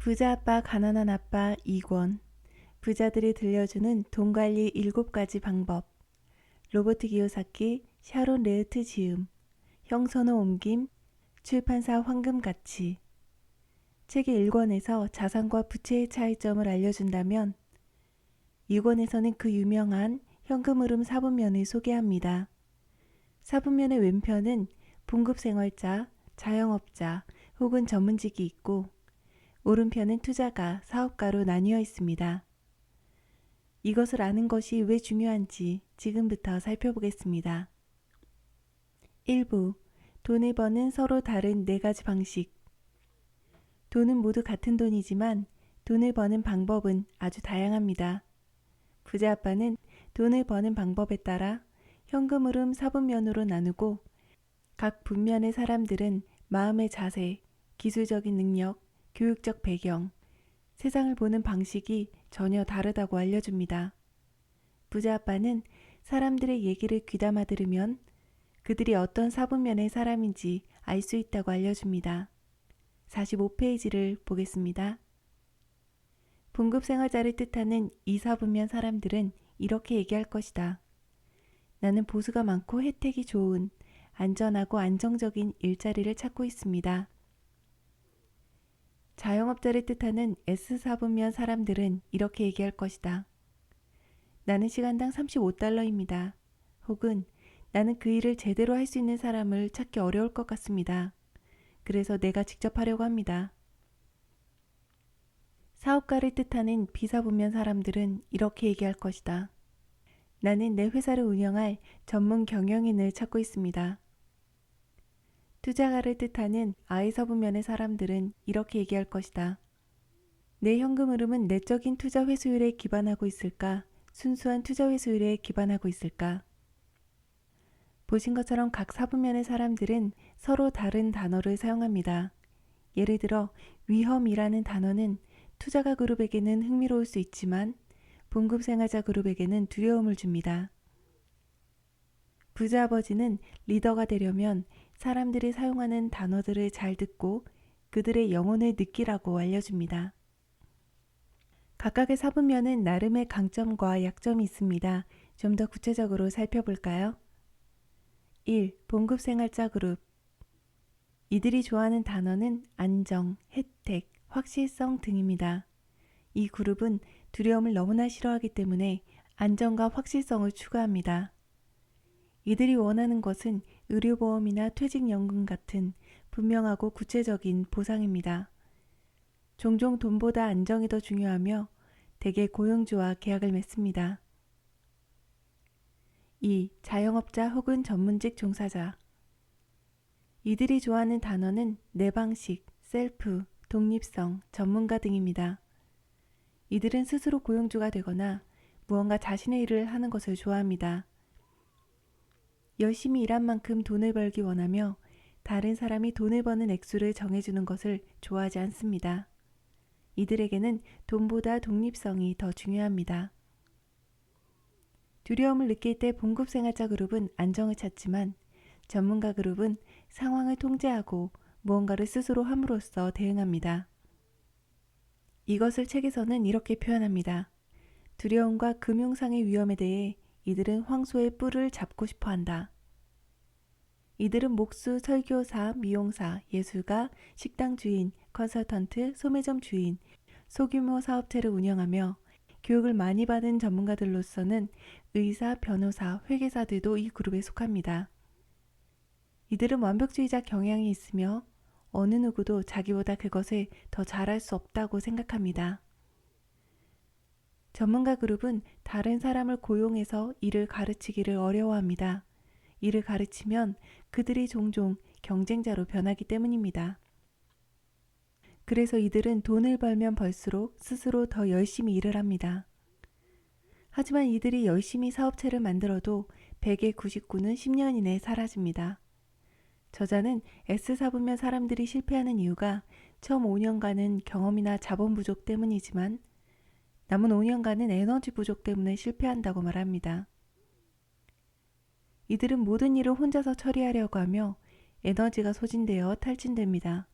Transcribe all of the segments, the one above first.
부자 아빠 가난한 아빠 2권. 부자들이 들려주는 돈 관리 7가지 방법. 로버트 기요사키, 샤론 레으트 지음, 형선호 옮김, 출판사 황금가치. 책의 1권에서 자산과 부채의 차이점을 알려준다면 2권에서는 그 유명한 현금흐름 4분면을 소개합니다. 4분면의 왼편은 봉급생활자, 자영업자 혹은 전문직이 있고 오른편은 투자가, 사업가로 나뉘어 있습니다. 이것을 아는 것이 왜 중요한지 지금부터 살펴보겠습니다. 1부. 돈을 버는 서로 다른 4가지 방식. 돈은 모두 같은 돈이지만 돈을 버는 방법은 아주 다양합니다. 부자 아빠는 돈을 버는 방법에 따라 현금흐름 4분면으로 나누고 각 분면의 사람들은 마음의 자세, 기술적인 능력, 교육적 배경, 세상을 보는 방식이 전혀 다르다고 알려줍니다. 부자 아빠는 사람들의 얘기를 귀담아 들으면 그들이 어떤 4분면의 사람인지 알 수 있다고 알려줍니다. 45페이지를 보겠습니다. 봉급생활자를 뜻하는 2, 4분면 사람들은 이렇게 얘기할 것이다. 나는 보수가 많고 혜택이 좋은 안전하고 안정적인 일자리를 찾고 있습니다. 자영업자를 뜻하는 S4분면 사람들은 이렇게 얘기할 것이다. 나는 시간당 35달러입니다. 혹은 나는 그 일을 제대로 할 수 있는 사람을 찾기 어려울 것 같습니다. 그래서 내가 직접 하려고 합니다. 사업가를 뜻하는 B사분면 사람들은 이렇게 얘기할 것이다. 나는 내 회사를 운영할 전문 경영인을 찾고 있습니다. 투자가를 뜻하는 I사분면의 사람들은 이렇게 얘기할 것이다. 내 현금 흐름은 내적인 투자 회수율에 기반하고 있을까? 순수한 투자 회수율에 기반하고 있을까? 보신 것처럼 각 사분면의 사람들은 서로 다른 단어를 사용합니다. 예를 들어 위험이라는 단어는 투자가 그룹에게는 흥미로울 수 있지만 봉급생활자 그룹에게는 두려움을 줍니다. 부자 아버지는 리더가 되려면 사람들이 사용하는 단어들을 잘 듣고 그들의 영혼을 느끼라고 알려줍니다. 각각의 사분면은 나름의 강점과 약점이 있습니다. 좀 더 구체적으로 살펴볼까요? 1. 봉급생활자 그룹. 이들이 좋아하는 단어는 안정, 혜택, 확실성 등입니다. 이 그룹은 두려움을 너무나 싫어하기 때문에 안정과 확실성을 추구합니다. 이들이 원하는 것은 의료보험이나 퇴직연금 같은 분명하고 구체적인 보상입니다. 종종 돈보다 안정이 더 중요하며 대개 고용주와 계약을 맺습니다. 2. 자영업자 혹은 전문직 종사자. 이들이 좋아하는 단어는 내 방식, 셀프, 독립성, 전문가 등입니다. 이들은 스스로 고용주가 되거나 무언가 자신의 일을 하는 것을 좋아합니다. 열심히 일한 만큼 돈을 벌기 원하며 다른 사람이 돈을 버는 액수를 정해주는 것을 좋아하지 않습니다. 이들에게는 돈보다 독립성이 더 중요합니다. 두려움을 느낄 때 봉급생활자 그룹은 안정을 찾지만 전문가 그룹은 상황을 통제하고 무언가를 스스로 함으로써 대응합니다. 이것을 책에서는 이렇게 표현합니다. 두려움과 금융상의 위험에 대해 이들은 황소의 뿔을 잡고 싶어 한다. 이들은 목수, 설교사, 미용사, 예술가, 식당 주인, 컨설턴트, 소매점 주인, 소규모 사업체를 운영하며 교육을 많이 받은 전문가들로서는 의사, 변호사, 회계사들도 이 그룹에 속합니다. 이들은 완벽주의자 경향이 있으며 어느 누구도 자기보다 그것을 더 잘할 수 없다고 생각합니다. 전문가 그룹은 다른 사람을 고용해서 일을 가르치기를 어려워합니다. 일을 가르치면 그들이 종종 경쟁자로 변하기 때문입니다. 그래서 이들은 돈을 벌면 벌수록 스스로 더 열심히 일을 합니다. 하지만 이들이 열심히 사업체를 만들어도 100의 99는 10년 이내에 사라집니다. 저자는 S사분면 사람들이 실패하는 이유가 처음 5년간은 경험이나 자본 부족 때문이지만 남은 5년간은 에너지 부족 때문에 실패한다고 말합니다. 이들은 모든 일을 혼자서 처리하려고 하며 에너지가 소진되어 탈진됩니다.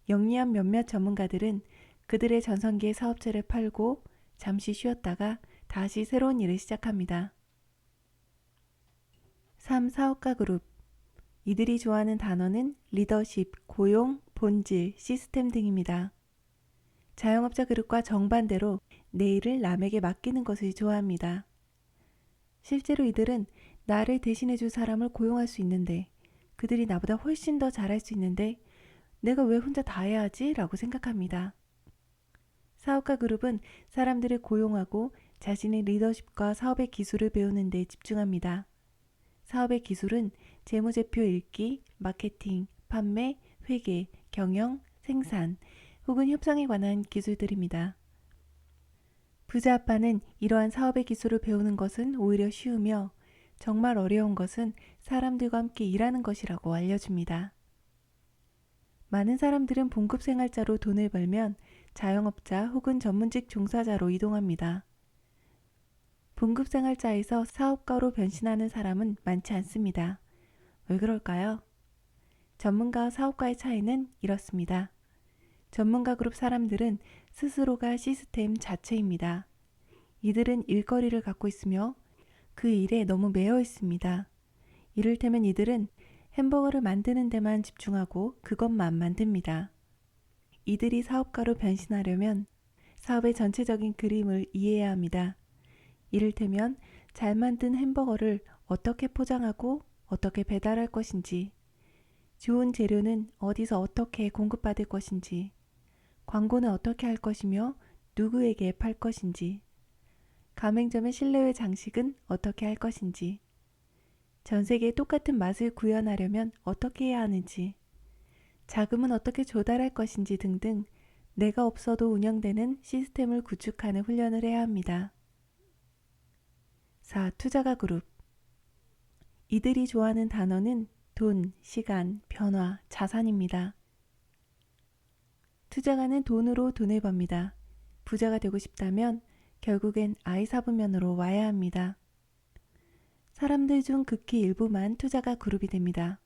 영리한 몇몇 전문가들은 그들의 전성기의 사업체를 팔고 잠시 쉬었다가 다시 새로운 일을 시작합니다. 3. 사업가 그룹. 이들이 좋아하는 단어는 리더십, 고용, 본질, 시스템 등입니다. 자영업자 그룹과 정반대로 내 일을 남에게 맡기는 것을 좋아합니다. 실제로 이들은 나를 대신해줄 사람을 고용할 수 있는데, 그들이 나보다 훨씬 더 잘할 수 있는데 내가 왜 혼자 다 해야 하지? 라고 생각합니다. 사업가 그룹은 사람들을 고용하고 자신의 리더십과 사업의 기술을 배우는 데 집중합니다. 사업의 기술은 재무제표 읽기, 마케팅, 판매, 회계, 경영, 생산 혹은 협상에 관한 기술들입니다. 부자 아빠는 이러한 사업의 기술을 배우는 것은 오히려 쉬우며 정말 어려운 것은 사람들과 함께 일하는 것이라고 알려줍니다. 많은 사람들은 봉급 생활자로 돈을 벌면 자영업자 혹은 전문직 종사자로 이동합니다. 봉급 생활자에서 사업가로 변신하는 사람은 많지 않습니다. 왜 그럴까요? 전문가와 사업가의 차이는 이렇습니다. 전문가 그룹 사람들은 스스로가 시스템 자체입니다. 이들은 일거리를 갖고 있으며 그 일에 너무 매여 있습니다. 이를테면 이들은 햄버거를 만드는 데만 집중하고 그것만 만듭니다. 이들이 사업가로 변신하려면 사업의 전체적인 그림을 이해해야 합니다. 이를테면 잘 만든 햄버거를 어떻게 포장하고 어떻게 배달할 것인지, 좋은 재료는 어디서 어떻게 공급받을 것인지, 광고는 어떻게 할 것이며 누구에게 팔 것인지, 가맹점의 실내외 장식은 어떻게 할 것인지, 전 세계에 똑같은 맛을 구현하려면 어떻게 해야 하는지, 자금은 어떻게 조달할 것인지 등등 내가 없어도 운영되는 시스템을 구축하는 훈련을 해야 합니다. 4. 투자가 그룹. 이들이 좋아하는 단어는 돈, 시간, 변화, 자산입니다. 투자가는 돈으로 돈을 법니다. 부자가 되고 싶다면 결국엔 아이 사부면으로 와야 합니다. 사람들 중 극히 일부만 투자가 그룹이 됩니다.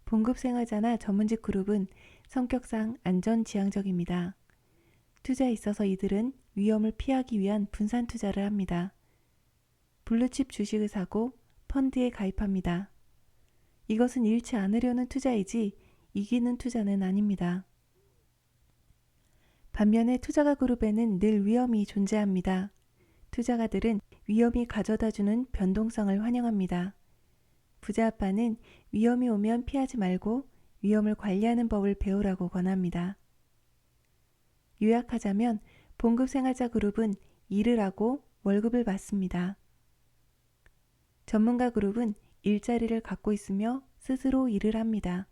봉급 생활자나 전문직 그룹은 성격상 안전지향적입니다. 투자에 있어서 이들은 위험을 피하기 위한 분산 투자를 합니다. 블루칩 주식을 사고 펀드에 가입합니다. 이것은 잃지 않으려는 투자이지 이기는 투자는 아닙니다. 반면에 투자가 그룹에는 늘 위험이 존재합니다. 투자가들은 위험이 가져다주는 변동성을 환영합니다. 부자 아빠는 위험이 오면 피하지 말고 위험을 관리하는 법을 배우라고 권합니다. 요약하자면 봉급 생활자 그룹은 일을 하고 월급을 받습니다. 전문가 그룹은 일자리를 갖고 있으며 스스로 일을 합니다.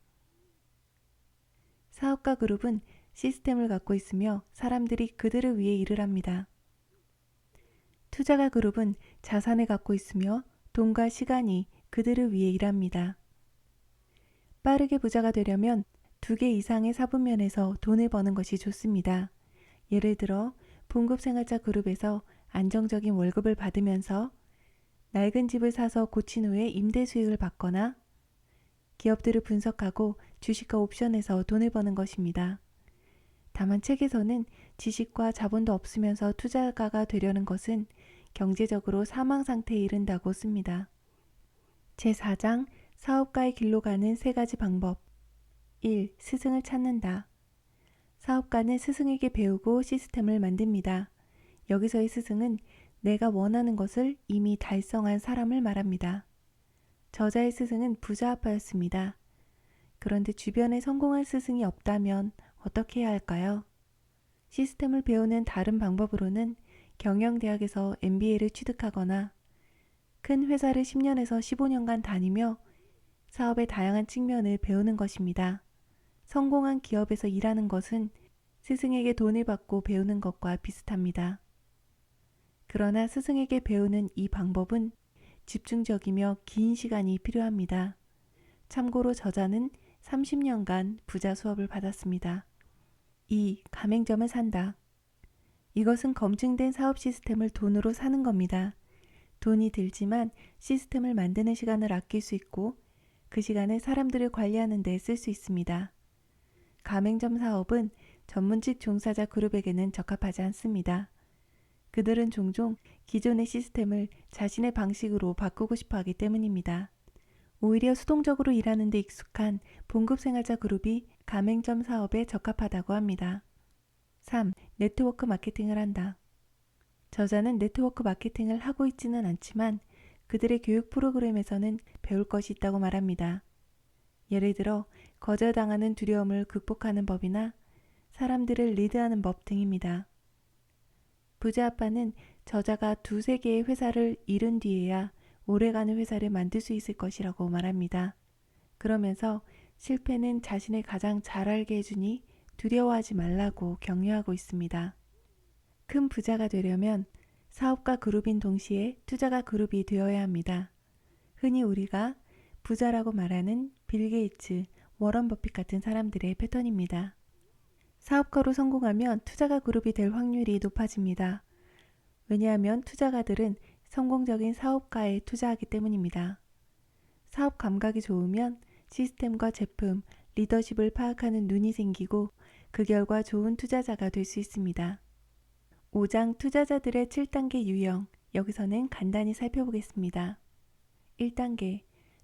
사업가 그룹은 시스템을 갖고 있으며 사람들이 그들을 위해 일을 합니다. 투자가 그룹은 자산을 갖고 있으며 돈과 시간이 그들을 위해 일합니다. 빠르게 부자가 되려면 2개 이상의 사분면에서 돈을 버는 것이 좋습니다. 예를 들어 봉급 생활자 그룹에서 안정적인 월급을 받으면서 낡은 집을 사서 고친 후에 임대 수익을 받거나 기업들을 분석하고 주식과 옵션에서 돈을 버는 것입니다. 다만 책에서는 지식과 자본도 없으면서 투자가가 되려는 것은 경제적으로 사망 상태에 이른다고 씁니다. 제4장 사업가의 길로 가는 3가지 방법. 1. 스승을 찾는다. 사업가는 스승에게 배우고 시스템을 만듭니다. 여기서의 스승은 내가 원하는 것을 이미 달성한 사람을 말합니다. 저자의 스승은 부자 아빠였습니다. 그런데 주변에 성공한 스승이 없다면 어떻게 해야 할까요? 시스템을 배우는 다른 방법으로는 경영대학에서 MBA를 취득하거나 큰 회사를 10년에서 15년간 다니며 사업의 다양한 측면을 배우는 것입니다. 성공한 기업에서 일하는 것은 스승에게 돈을 받고 배우는 것과 비슷합니다. 그러나 스승에게 배우는 이 방법은 집중적이며 긴 시간이 필요합니다. 참고로 저자는 30년간 부자 수업을 받았습니다. 2. 가맹점을 산다. 이것은 검증된 사업 시스템을 돈으로 사는 겁니다. 돈이 들지만 시스템을 만드는 시간을 아낄 수 있고 그 시간을 사람들을 관리하는 데 쓸 수 있습니다. 가맹점 사업은 전문직 종사자 그룹에게는 적합하지 않습니다. 그들은 종종 기존의 시스템을 자신의 방식으로 바꾸고 싶어 하기 때문입니다. 오히려 수동적으로 일하는 데 익숙한 봉급생활자 그룹이 가맹점 사업에 적합하다고 합니다. 3. 네트워크 마케팅을 한다. 저자는 네트워크 마케팅을 하고 있지는 않지만 그들의 교육 프로그램에서는 배울 것이 있다고 말합니다. 예를 들어 거절당하는 두려움을 극복하는 법이나 사람들을 리드하는 법 등입니다. 부자 아빠는 저자가 2-3개의 회사를 이룬 뒤에야 오래가는 회사를 만들 수 있을 것이라고 말합니다. 그러면서 실패는 자신을 가장 잘 알게 해주니 두려워하지 말라고 격려하고 있습니다. 큰 부자가 되려면 사업가 그룹인 동시에 투자가 그룹이 되어야 합니다. 흔히 우리가 부자라고 말하는 빌 게이츠, 워런 버핏 같은 사람들의 패턴입니다. 사업가로 성공하면 투자가 그룹이 될 확률이 높아집니다. 왜냐하면 투자가들은 성공적인 사업가에 투자하기 때문입니다. 사업 감각이 좋으면 시스템과 제품, 리더십을 파악하는 눈이 생기고 그 결과 좋은 투자자가 될 수 있습니다. 5장 투자자들의 7단계 유형, 여기서는 간단히 살펴보겠습니다. 1단계,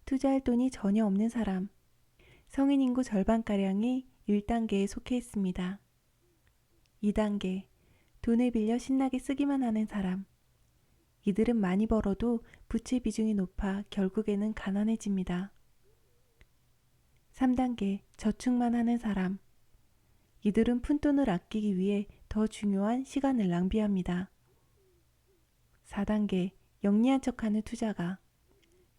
투자할 돈이 전혀 없는 사람. 성인 인구 절반가량이 1단계에 속해 있습니다. 2단계, 돈을 빌려 신나게 쓰기만 하는 사람. 이들은 많이 벌어도 부채 비중이 높아 결국에는 가난해집니다. 3단계, 저축만 하는 사람. 이들은 푼돈을 아끼기 위해 더 중요한 시간을 낭비합니다. 4단계, 영리한 척하는 투자가.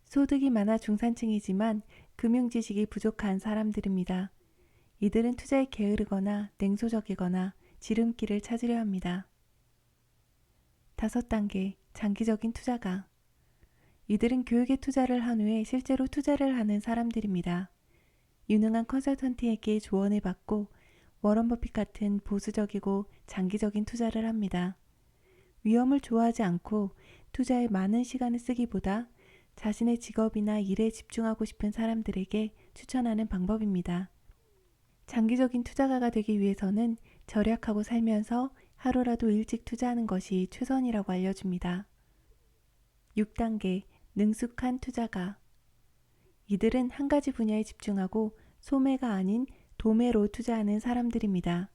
소득이 많아 중산층이지만 금융지식이 부족한 사람들입니다. 이들은 투자에 게으르거나 냉소적이거나 지름길을 찾으려 합니다. 5단계, 장기적인 투자가. 이들은 교육에 투자를 한 후에 실제로 투자를 하는 사람들입니다. 유능한 컨설턴트에게 조언을 받고 워런 버핏 같은 보수적이고 장기적인 투자를 합니다. 위험을 좋아하지 않고 투자에 많은 시간을 쓰기보다 자신의 직업이나 일에 집중하고 싶은 사람들에게 추천하는 방법입니다. 장기적인 투자가가 되기 위해서는 절약하고 살면서 하루라도 일찍 투자하는 것이 최선이라고 알려줍니다. 6단계, 능숙한 투자가. 이들은 한 가지 분야에 집중하고 소매가 아닌 도매로 투자하는 사람들입니다.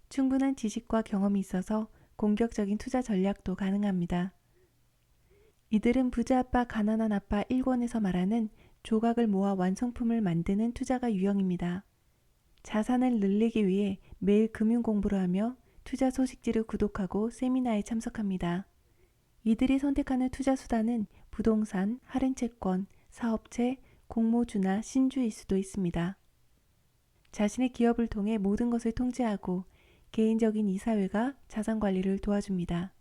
충분한 지식과 경험이 있어서 공격적인 투자 전략도 가능합니다. 이들은 부자 아빠 가난한 아빠 1권에서 말하는 조각을 모아 완성품을 만드는 투자가 유형입니다. 자산을 늘리기 위해 매일 금융 공부를 하며 투자 소식지를 구독하고 세미나에 참석합니다. 이들이 선택하는 투자 수단은 부동산, 할인채권, 사업체, 공모주나 신주일 수도 있습니다. 자신의 기업을 통해 모든 것을 통제하고 개인적인 이사회가 자산 관리를 도와줍니다.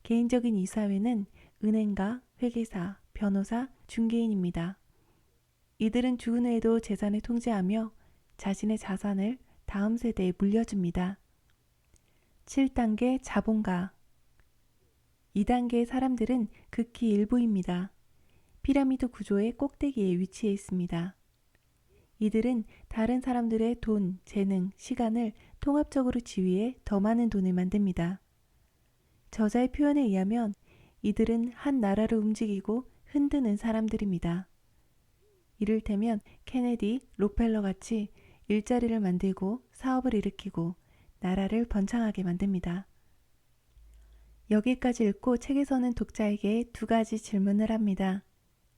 개인적인 이사회는 은행가, 회계사, 변호사, 중개인입니다. 이들은 죽은 후에도 재산을 통제하며 자신의 자산을 다음 세대에 물려줍니다. 7단계 자본가. 2단계의 사람들은 극히 일부입니다. 피라미드 구조의 꼭대기에 위치해 있습니다. 이들은 다른 사람들의 돈, 재능, 시간을 통합적으로 지휘해 더 많은 돈을 만듭니다. 저자의 표현에 의하면 이들은 한 나라를 움직이고 흔드는 사람들입니다. 이를테면 케네디, 록펠러 같이 일자리를 만들고 사업을 일으키고 나라를 번창하게 만듭니다. 여기까지 읽고 책에서는 독자에게 2가지 질문을 합니다.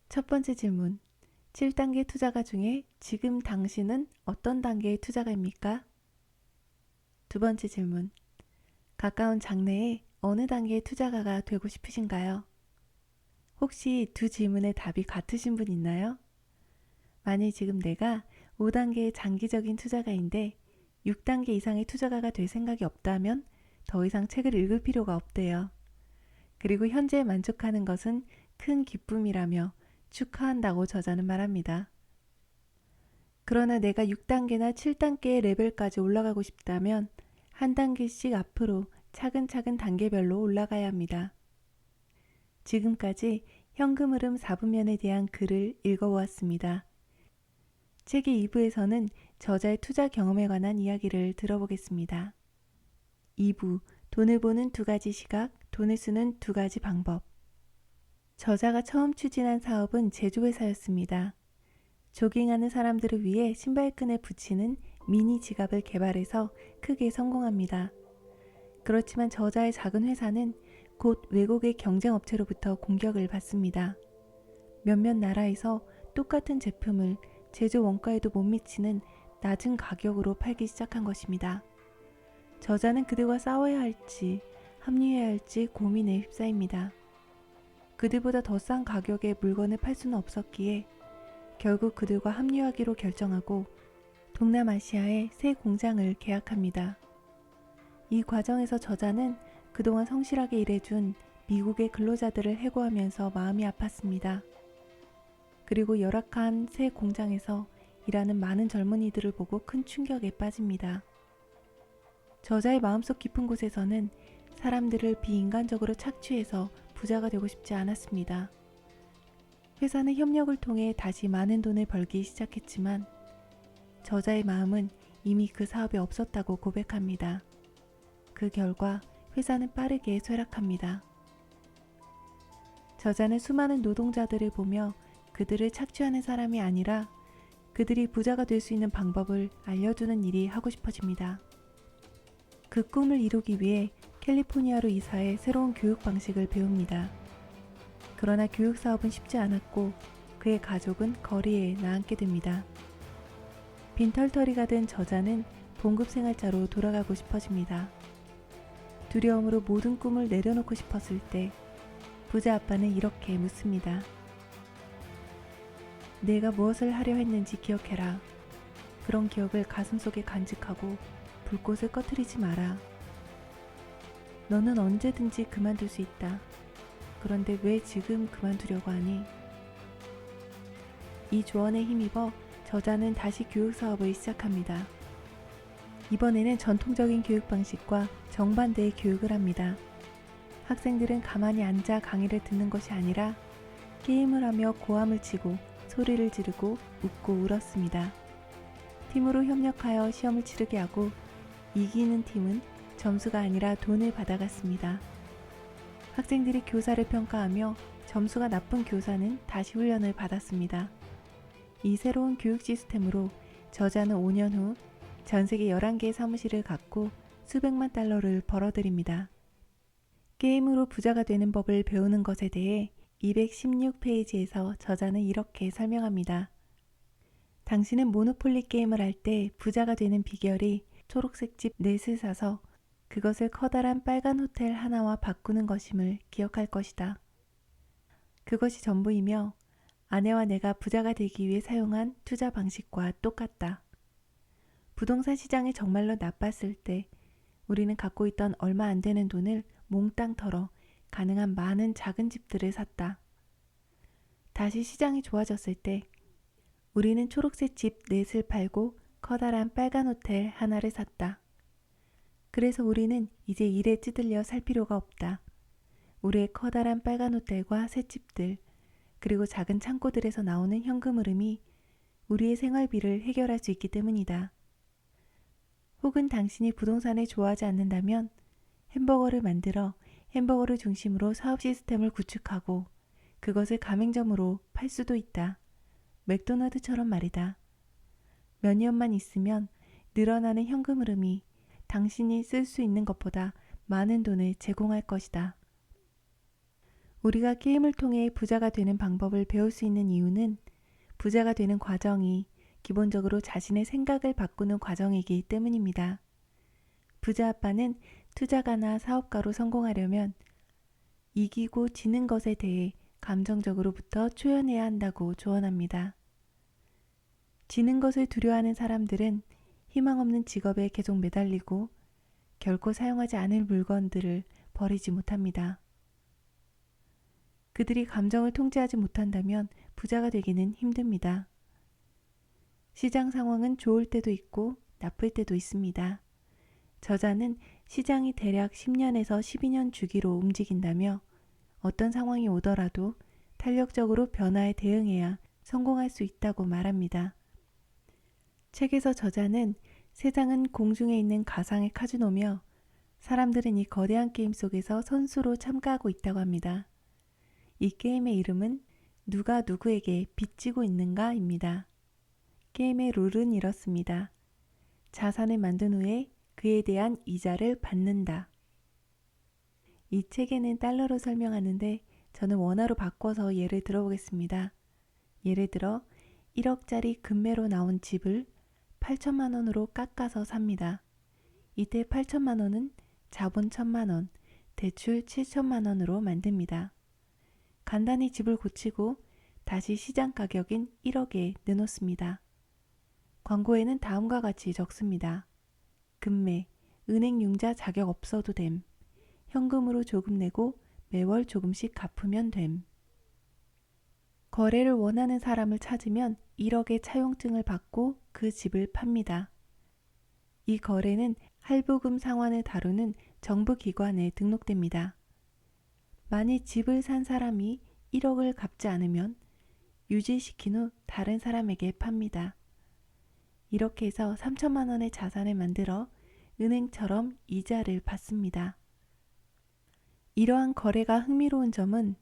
첫 번째 질문, 7단계 투자가 중에 지금 당신은 어떤 단계의 투자가입니까? 두 번째 질문, 가까운 장래에 어느 단계의 투자가가 되고 싶으신가요? 혹시 두 질문의 답이 같으신 분 있나요? 만일 지금 내가 5단계의 장기적인 투자가인데 6단계 이상의 투자가가 될 생각이 없다면 더 이상 책을 읽을 필요가 없대요. 그리고 현재 만족하는 것은 큰 기쁨이라며 축하한다고 저자는 말합니다. 그러나 내가 6단계나 7단계의 레벨까지 올라가고 싶다면 한 단계씩 앞으로 차근차근 단계별로 올라가야 합니다. 지금까지 현금 흐름 4분면에 대한 글을 읽어보았습니다. 책의 2부에서는 저자의 투자 경험에 관한 이야기를 들어보겠습니다. 2부, 돈을 보는 두 가지 시각, 돈을 쓰는 두 가지 방법. 저자가 처음 추진한 사업은 제조회사였습니다. 조깅하는 사람들을 위해 신발끈에 붙이는 미니 지갑을 개발해서 크게 성공합니다. 그렇지만 저자의 작은 회사는 곧 외국의 경쟁업체로부터 공격을 받습니다. 몇몇 나라에서 똑같은 제품을 제조 원가에도 못 미치는 낮은 가격으로 팔기 시작한 것입니다. 저자는 그들과 싸워야 할지 합류해야 할지 고민에 휩싸입니다. 그들보다 더 싼 가격에 물건을 팔 수는 없었기에 결국 그들과 합류하기로 결정하고 동남아시아에 새 공장을 계약합니다. 이 과정에서 저자는 그동안 성실하게 일해준 미국의 근로자들을 해고하면서 마음이 아팠습니다. 그리고 열악한 새 공장에서 일하는 많은 젊은이들을 보고 큰 충격에 빠집니다. 저자의 마음속 깊은 곳에서는 사람들을 비인간적으로 착취해서 부자가 되고 싶지 않았습니다. 회사는 협력을 통해 다시 많은 돈을 벌기 시작했지만 저자의 마음은 이미 그 사업에 없었다고 고백합니다. 그 결과 회사는 빠르게 쇠락합니다. 저자는 수많은 노동자들을 보며 그들을 착취하는 사람이 아니라 그들이 부자가 될 수 있는 방법을 알려주는 일이 하고 싶어집니다. 그 꿈을 이루기 위해 캘리포니아로 이사해 새로운 교육 방식을 배웁니다. 그러나 교육 사업은 쉽지 않았고 그의 가족은 거리에 나앉게 됩니다. 빈털터리가 된 저자는 봉급생활자로 돌아가고 싶어집니다. 두려움으로 모든 꿈을 내려놓고 싶었을 때 부자 아빠는 이렇게 묻습니다. 내가 무엇을 하려 했는지 기억해라. 그런 기억을 가슴속에 간직하고 불꽃을 꺼트리지 마라. 너는 언제든지 그만둘 수 있다. 그런데 왜 지금 그만두려고 하니? 이 조언에 힘입어 저자는 다시 교육 사업을 시작합니다. 이번에는 전통적인 교육 방식과 정반대의 교육을 합니다. 학생들은 가만히 앉아 강의를 듣는 것이 아니라 게임을 하며 고함을 치고 소리를 지르고 웃고 울었습니다. 팀으로 협력하여 시험을 치르게 하고 이기는 팀은 점수가 아니라 돈을 받아갔습니다. 학생들이 교사를 평가하며 점수가 나쁜 교사는 다시 훈련을 받았습니다. 이 새로운 교육 시스템으로 저자는 5년 후 전 세계 11개의 사무실을 갖고 수백만 달러를 벌어들입니다. 게임으로 부자가 되는 법을 배우는 것에 대해 216페이지에서 저자는 이렇게 설명합니다. 당신은 모노폴리 게임을 할 때 부자가 되는 비결이 초록색 집 넷을 사서 그것을 커다란 빨간 호텔 하나와 바꾸는 것임을 기억할 것이다. 그것이 전부이며 아내와 내가 부자가 되기 위해 사용한 투자 방식과 똑같다. 부동산 시장이 정말로 나빴을 때 우리는 갖고 있던 얼마 안 되는 돈을 몽땅 털어 가능한 많은 작은 집들을 샀다. 다시 시장이 좋아졌을 때 우리는 초록색 집 넷을 팔고 커다란 빨간 호텔 하나를 샀다. 그래서 우리는 이제 일에 찌들려 살 필요가 없다. 우리의 커다란 빨간 호텔과 새 집들, 그리고 작은 창고들에서 나오는 현금 흐름이 우리의 생활비를 해결할 수 있기 때문이다. 혹은 당신이 부동산을 좋아하지 않는다면 햄버거를 만들어 햄버거를 중심으로 사업 시스템을 구축하고 그것을 가맹점으로 팔 수도 있다. 맥도날드처럼 말이다. 몇 년만 있으면 늘어나는 현금 흐름이 당신이 쓸 수 있는 것보다 많은 돈을 제공할 것이다. 우리가 게임을 통해 부자가 되는 방법을 배울 수 있는 이유는 부자가 되는 과정이 기본적으로 자신의 생각을 바꾸는 과정이기 때문입니다. 부자 아빠는 투자가나 사업가로 성공하려면 이기고 지는 것에 대해 감정적으로부터 초연해야 한다고 조언합니다. 지는 것을 두려워하는 사람들은 희망 없는 직업에 계속 매달리고 결코 사용하지 않을 물건들을 버리지 못합니다. 그들이 감정을 통제하지 못한다면 부자가 되기는 힘듭니다. 시장 상황은 좋을 때도 있고 나쁠 때도 있습니다. 저자는 시장이 대략 10년에서 12년 주기로 움직인다며 어떤 상황이 오더라도 탄력적으로 변화에 대응해야 성공할 수 있다고 말합니다. 책에서 저자는 세상은 공중에 있는 가상의 카지노며 사람들은 이 거대한 게임 속에서 선수로 참가하고 있다고 합니다. 이 게임의 이름은 누가 누구에게 빚지고 있는가입니다. 게임의 룰은 이렇습니다. 자산을 만든 후에 그에 대한 이자를 받는다. 이 책에는 달러로 설명하는데 저는 원화로 바꿔서 예를 들어보겠습니다. 예를 들어 1억짜리 금매로 나온 집을 8천만 원으로 깎아서 삽니다. 이때 8천만 원은 자본 1천만 원, 대출 7천만 원으로 만듭니다. 간단히 집을 고치고 다시 시장 가격인 1억에 내놓습니다. 광고에는 다음과 같이 적습니다. 금매, 은행 융자 자격 없어도 됨. 현금으로 조금 내고 매월 조금씩 갚으면 됨. 거래를 원하는 사람을 찾으면 1억의 차용증을 받고 그 집을 팝니다. 이 거래는 할부금 상환을 다루는 정부 기관에 등록됩니다. 만일 집을 산 사람이 1억을 갚지 않으면 유지시킨 후 다른 사람에게 팝니다. 이렇게 해서 3천만 원의 자산을 만들어 은행처럼 이자를 받습니다. 이러한 거래가 흥미로운 점은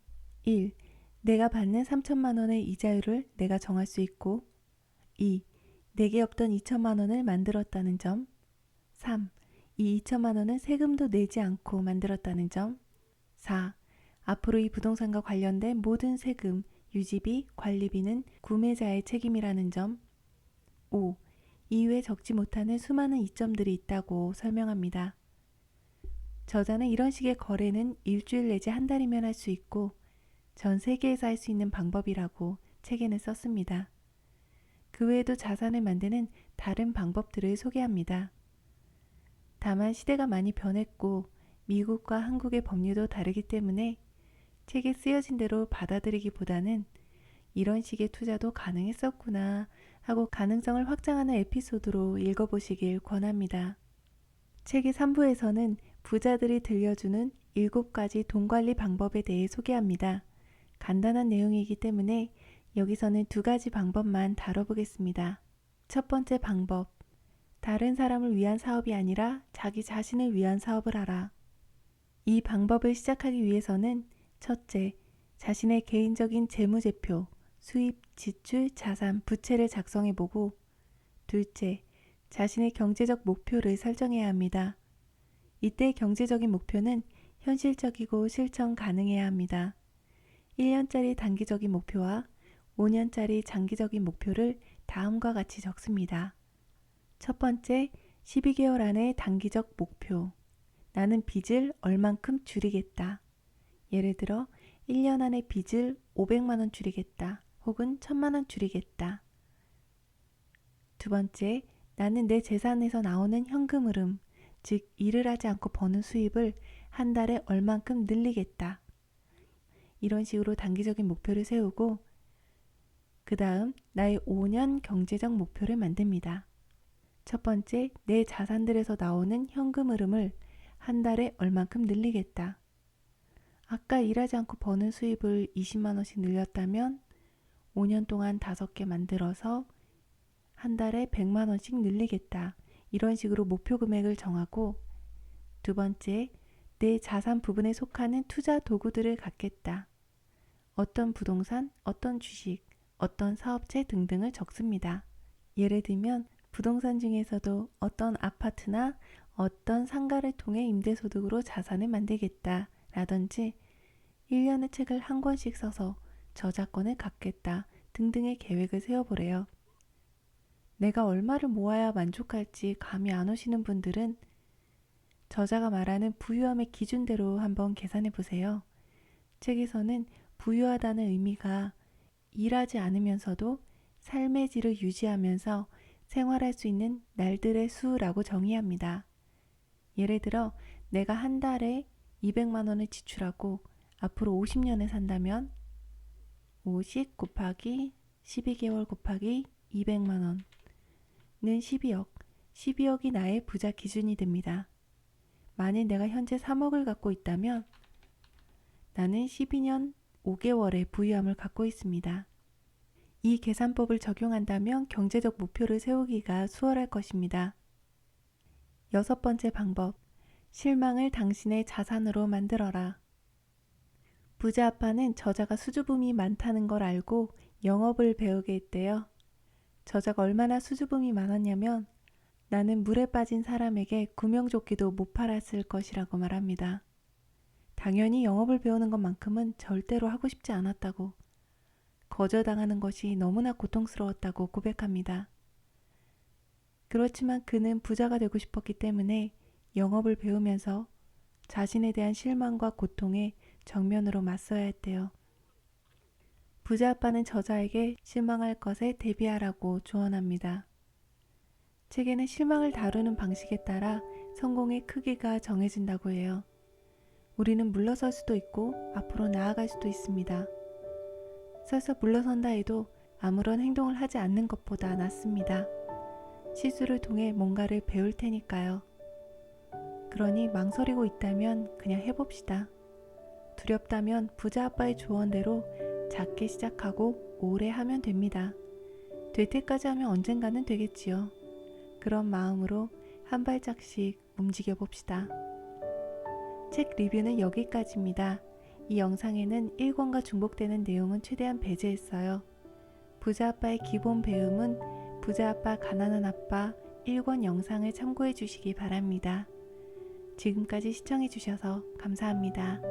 1. 내가 받는 3천만 원의 이자율을 내가 정할 수 있고 2. 내게 없던 2천만 원을 만들었다는 점 3. 이 2천만 원은 세금도 내지 않고 만들었다는 점 4. 앞으로 이 부동산과 관련된 모든 세금, 유지비, 관리비는 구매자의 책임이라는 점 5. 이외에 적지 못하는 수많은 이점들이 있다고 설명합니다. 저자는 이런 식의 거래는 일주일 내지 한 달이면 할 수 있고 전 세계에서 할 수 있는 방법이라고 책에는 썼습니다. 그 외에도 자산을 만드는 다른 방법들을 소개합니다. 다만 시대가 많이 변했고 미국과 한국의 법률도 다르기 때문에 책에 쓰여진 대로 받아들이기보다는 이런 식의 투자도 가능했었구나 하고 가능성을 확장하는 에피소드로 읽어보시길 권합니다. 책의 3부에서는 부자들이 들려주는 7가지 돈 관리 방법에 대해 소개합니다. 간단한 내용이기 때문에 여기서는 2가지 방법만 다뤄보겠습니다. 첫 번째 방법, 다른 사람을 위한 사업이 아니라 자기 자신을 위한 사업을 하라. 이 방법을 시작하기 위해서는 첫째, 자신의 개인적인 재무제표, 수입, 지출, 자산, 부채를 작성해보고 둘째, 자신의 경제적 목표를 설정해야 합니다. 이때 경제적인 목표는 현실적이고 실천 가능해야 합니다. 1년짜리 단기적인 목표와 5년짜리 장기적인 목표를 다음과 같이 적습니다. 첫 번째, 12개월 안의 단기적 목표. 나는 빚을 얼만큼 줄이겠다. 예를 들어 1년 안에 빚을 500만 원 줄이겠다. 혹은 1000만 원 줄이겠다. 두 번째, 나는 내 재산에서 나오는 현금 흐름, 즉 일을 하지 않고 버는 수입을 한 달에 얼만큼 늘리겠다. 이런 식으로 단기적인 목표를 세우고 그 다음 나의 5년 경제적 목표를 만듭니다. 첫 번째, 내 자산들에서 나오는 현금 흐름을 한 달에 얼만큼 늘리겠다. 아까 일하지 않고 버는 수입을 20만 원씩 늘렸다면 5년 동안 5개 만들어서 한 달에 100만 원씩 늘리겠다. 이런 식으로 목표 금액을 정하고 두 번째, 내 자산 부분에 속하는 투자 도구들을 갖겠다. 어떤 부동산, 어떤 주식, 어떤 사업체 등등을 적습니다. 예를 들면 부동산 중에서도 어떤 아파트나 어떤 상가를 통해 임대소득으로 자산을 만들겠다 라든지 1년의 책을 한 권씩 써서 저작권을 갖겠다 등등의 계획을 세워보래요. 내가 얼마를 모아야 만족할지 감이 안 오시는 분들은 저자가 말하는 부유함의 기준대로 한번 계산해 보세요. 책에서는 부유하다는 의미가 일하지 않으면서도 삶의 질을 유지하면서 생활할 수 있는 날들의 수라고 정의합니다. 예를 들어 내가 한 달에 200만 원을 지출하고 앞으로 50년을 산다면 50 곱하기 12개월 곱하기 200만 원은 12억. 12억이 나의 부자 기준이 됩니다. 만일 내가 현재 3억을 갖고 있다면 나는 12년 5개월의 부유함을 갖고 있습니다. 이 계산법을 적용한다면 경제적 목표를 세우기가 수월할 것입니다. 6번째 방법, 실망을 당신의 자산으로 만들어라. 부자 아빠는 저자가 수줍음이 많다는 걸 알고 영업을 배우게 했대요. 저자가 얼마나 수줍음이 많았냐면 나는 물에 빠진 사람에게 구명조끼도 못 팔았을 것이라고 말합니다. 당연히 영업을 배우는 것만큼은 절대로 하고 싶지 않았다고, 거절당하는 것이 너무나 고통스러웠다고 고백합니다. 그렇지만 그는 부자가 되고 싶었기 때문에 영업을 배우면서 자신에 대한 실망과 고통에 정면으로 맞서야 했대요. 부자 아빠는 저자에게 실망할 것에 대비하라고 조언합니다. 책에는 실망을 다루는 방식에 따라 성공의 크기가 정해진다고 해요. 우리는 물러설 수도 있고 앞으로 나아갈 수도 있습니다. 서서 물러선다 해도 아무런 행동을 하지 않는 것보다 낫습니다. 실수를 통해 뭔가를 배울 테니까요. 그러니 망설이고 있다면 그냥 해봅시다. 두렵다면 부자 아빠의 조언대로 작게 시작하고 오래 하면 됩니다. 될 때까지 하면 언젠가는 되겠지요. 그런 마음으로 한 발짝씩 움직여 봅시다. 책 리뷰는 여기까지입니다. 이 영상에는 1권과 중복되는 내용은 최대한 배제했어요. 부자 아빠의 기본 배움은 부자 아빠 가난한 아빠 1권 영상을 참고해 주시기 바랍니다. 지금까지 시청해 주셔서 감사합니다.